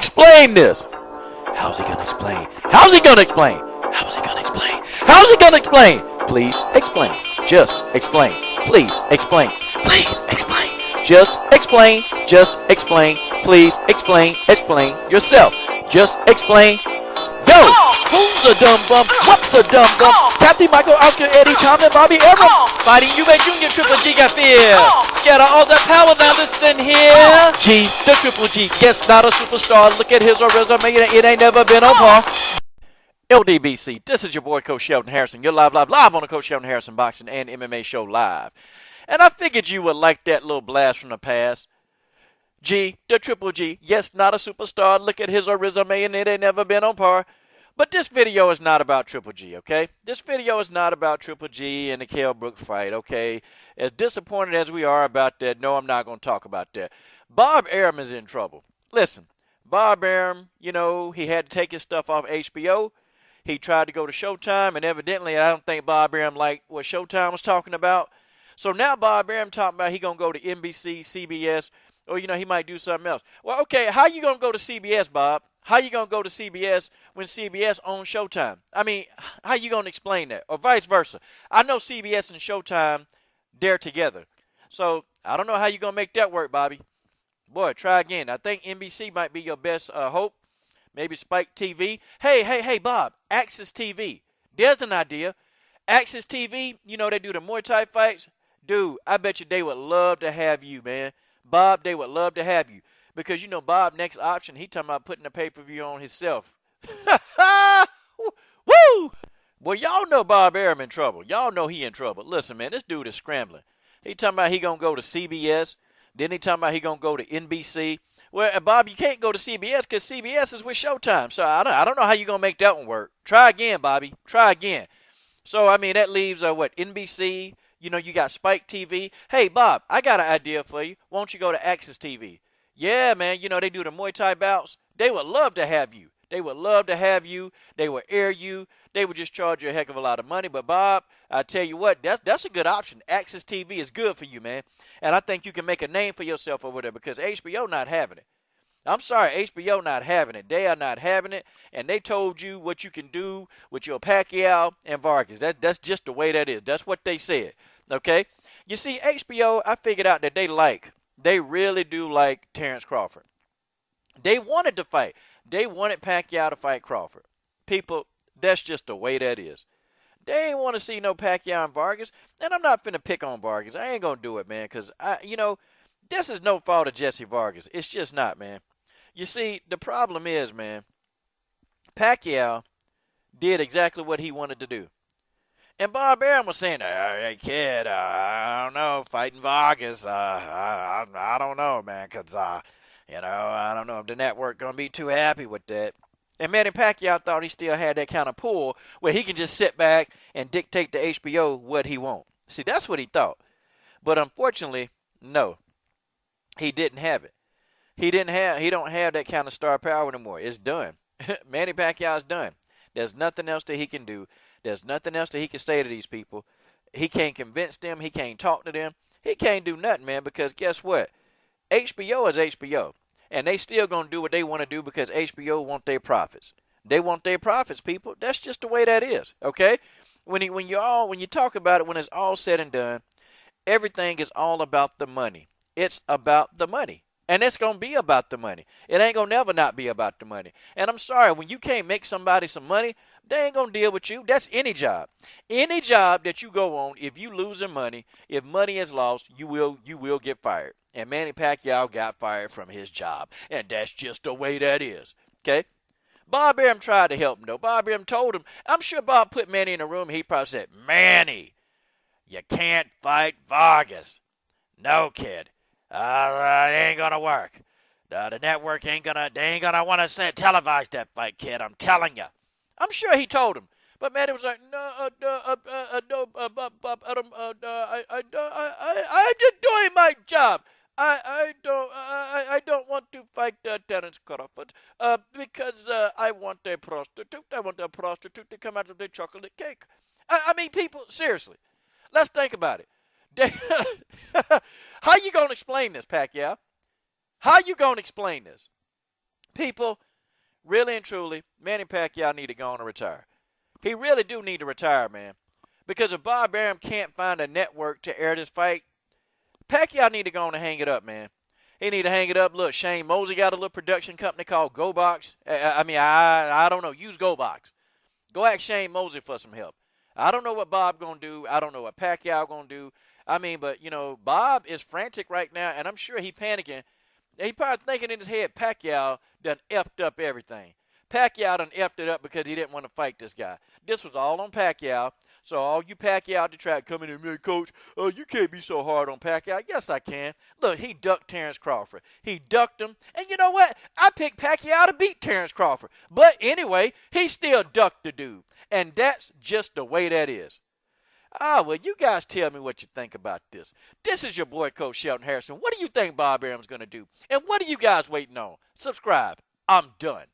explain this? How's he gonna explain? How's he gonna explain? How's he gonna explain? How's he gonna explain? Please explain. Just explain. Please explain. Please explain. Just explain. Just explain. Please explain. Explain yourself. Just explain. Go! Who's a dumb bum? What's a dumb bum? Captain Michael, Oscar, Eddie, Tom, and Bobby Arum. Fighting you and Junior Triple G got fear. Scared of all that power, now listen here. G, the Triple G, yes, not a superstar. Look at his resume, it ain't never been on par. LDBC, this is your boy Coach Sheldon Harrison. You're live on the Coach Sheldon Harrison Boxing and MMA Show live. And I figured you would like that little blast from the past. G, the Triple G, yes, not a superstar. Look at his resume and it ain't never been on par. But this video is not about Triple G, okay? This video is not about Triple G and the Kell Brook fight, okay? As disappointed as we are about that, no, I'm not going to talk about that. Bob Arum is in trouble. Listen, Bob Arum, you know, he had to take his stuff off HBO. He tried to go to Showtime, and evidently I don't think Bob Arum liked what Showtime was talking about. So now Bob Arum talking about he going to go to NBC, CBS, or, you know, he might do something else. Well, okay, how you going to go to CBS, Bob? How you going to go to CBS when CBS owns Showtime? I mean, how you going to explain that? Or vice versa. I know CBS and Showtime, they're together. So I don't know how you going to make that work, Bobby. Boy, try again. I think NBC might be your best hope. Maybe Spike TV. Hey, Bob, Access TV. There's an idea. Access TV, you know, they do the Muay Thai fights. Dude, I bet you they would love to have you, man. Bob, they would love to have you. Because, you know, Bob, next option, he talking about putting a pay-per-view on himself. Woo! Well, y'all know Bob Arum in trouble. Y'all know he in trouble. Listen, man, this dude is scrambling. He talking about he going to go to CBS. Then he talking about he going to go to NBC. Well, Bob, you can't go to CBS because CBS is with Showtime. So I don't know how you going to make that one work. Try again, Bobby. Try again. So, I mean, that leaves, NBC. You know, you got Spike TV. Hey, Bob, I got an idea for you. Why don't you go to Access TV? Yeah, man, you know, they do the Muay Thai bouts. They would love to have you. They would love to have you. They would air you. They would just charge you a heck of a lot of money. But, Bob, I tell you what, that's a good option. Access TV is good for you, man. And I think you can make a name for yourself over there because HBO not having it. I'm sorry, HBO not having it. They are not having it. And they told you what you can do with your Pacquiao and Vargas. That's just the way that is. That's what they said, okay? You see, HBO, I figured out that they really do like Terrence Crawford. They wanted to fight. They wanted Pacquiao to fight Crawford. People, that's just the way that is. They ain't want to see no Pacquiao and Vargas. And I'm not finna pick on Vargas. I ain't going to do it, man, because, this is no fault of Jesse Vargas. It's just not, man. You see, the problem is, man, Pacquiao did exactly what he wanted to do. And Bob Arum was saying, hey, kid, I don't know, fighting Vargas, I don't know, man, because, I don't know if the network going to be too happy with that. And Manny Pacquiao thought he still had that kind of pull where he can just sit back and dictate to HBO what he wants. See, that's what he thought. But unfortunately, no, he didn't have it. He don't have that kind of star power anymore. It's done. Manny Pacquiao's done. There's nothing else that he can do. There's nothing else that he can say to these people. He can't convince them. He can't talk to them. He can't do nothing, man, because guess what? HBO is HBO. And they still going to do what they want to do because HBO want their profits. They want their profits, people. That's just the way that is, okay? When you talk about it, when it's all said and done, everything is all about the money. It's about the money. And it's going to be about the money. It ain't going to never not be about the money. And I'm sorry, when you can't make somebody some money, they ain't going to deal with you. That's any job. Any job that you go on, if you losing money, if money is lost, you will get fired. And Manny Pacquiao got fired from his job. And that's just the way that is. Okay? Bob Arum tried to help him, though. Bob Arum told him, I'm sure Bob put Manny in a room, he probably said, Manny, you can't fight Vargas. No, kid. It ain't gonna work. The network they ain't gonna want to televise that fight, kid. I'm telling you. I'm sure he told him, but Manny was like, no, I'm just doing my job. I don't want to fight Terrence Crawford because I want a prostitute. I want a prostitute to come out of the chocolate cake. I mean, people, seriously, let's think about it. How you going to explain this, Pacquiao? How you going to explain this? People, really and truly, Manny Pacquiao need to go on and retire. He really do need to retire, man. Because if Bob Arum can't find a network to air this fight, Pacquiao need to go on and hang it up, man. He need to hang it up. Look, Shane Mosley got a little production company called GoBox. I don't know. Use GoBox. Go ask Shane Mosley for some help. I don't know what Bob gonna do. I don't know what Pacquiao gonna do. But Bob is frantic right now, and I'm sure he panicking. He probably thinking in his head, Pacquiao done effed up everything. Pacquiao done effed it up because he didn't want to fight this guy. This was all on Pacquiao. So all you Pacquiao detractors come in and say, Coach, you can't be so hard on Pacquiao. Yes, I can. Look, he ducked Terrence Crawford. He ducked him. And you know what? I picked Pacquiao to beat Terrence Crawford. But anyway, he still ducked the dude. And that's just the way that is. Well, you guys tell me what you think about this. This is your boy, Coach Shelton Harrison. What do you think Bob Arum's going to do? And what are you guys waiting on? Subscribe. I'm done.